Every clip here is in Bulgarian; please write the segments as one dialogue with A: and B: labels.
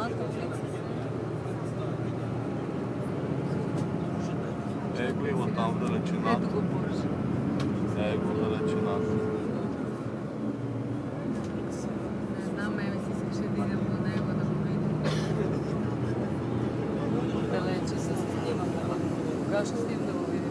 A: самата улица.
B: Его има там в далечината.
A: Ето го Боже.
B: Его в далечината.
A: Не знам, ме си искаше да идем до него да го видим. Далече се снимам. Кога ще стигнем да го видим?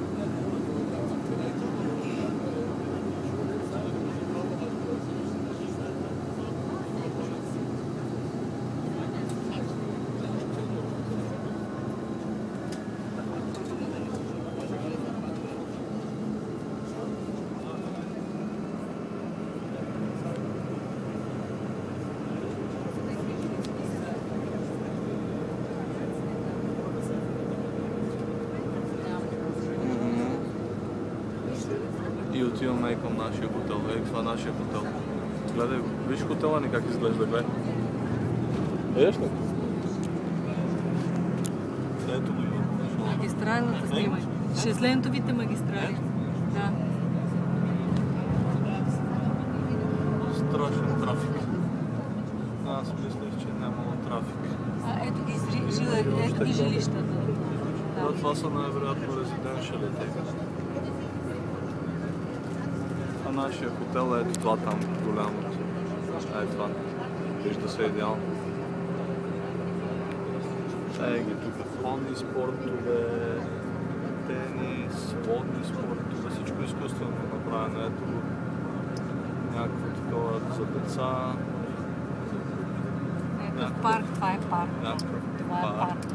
B: И отиваме и към нашия хотел. Това е нашия хотел. Гледай го. Виж хотела ни как изглежда, гледай. Видиш ли? Ето го има.
A: Магистралната снимай. Шестленtovите магистрали. Да.
B: Страшен трафик. Аз мислех, че нямало трафик.
A: Ето ги жилищата.
B: Да, това са най-вероятно резиденшалите. А нашия хотел е ето това там, голямото. Ето това. Вижда се идеално. Ги тук конни спортове, тенис, водни спортове, всичко изкуствено направено. Ето го. Някакво такова за деца.
A: Ето парк, това е парк. Това е парк.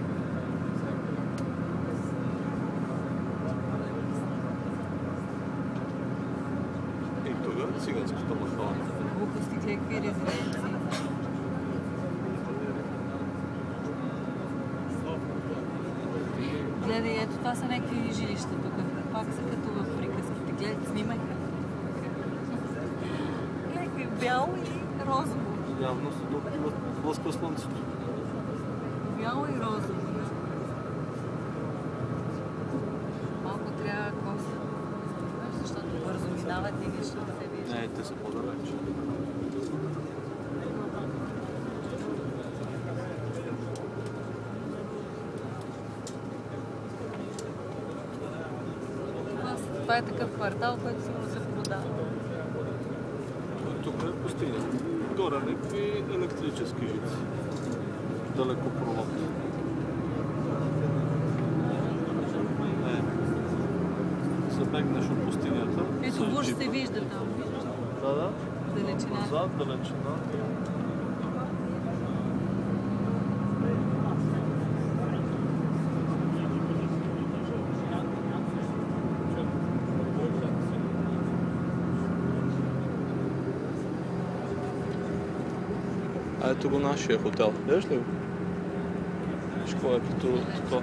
B: И тук е циганската махала.
A: Глупости, какви резиденции. Гледай, ето това са някакви жилища тук. Пак са като в приказките. Гледай, снимай. Някакви бяло и розово.
B: Явно се добива блъска слънцето.
A: Бяло и розово. Малко трябва коса. Защото бързо минават и нищо да се вижда.
B: Не, те са по-далеч.
A: Това е такъв квартал, който сигурно се продава.
B: Тук е пустиня. Горе някакви електрически жици. Далекопровод. Забегнеш от пустинята.
A: Ето Бурж се вижда там.
B: Да.
A: Далечина.
B: Назад, далечина. А ето го нашия хотел. Виждаш ли го? Виж какво е като това.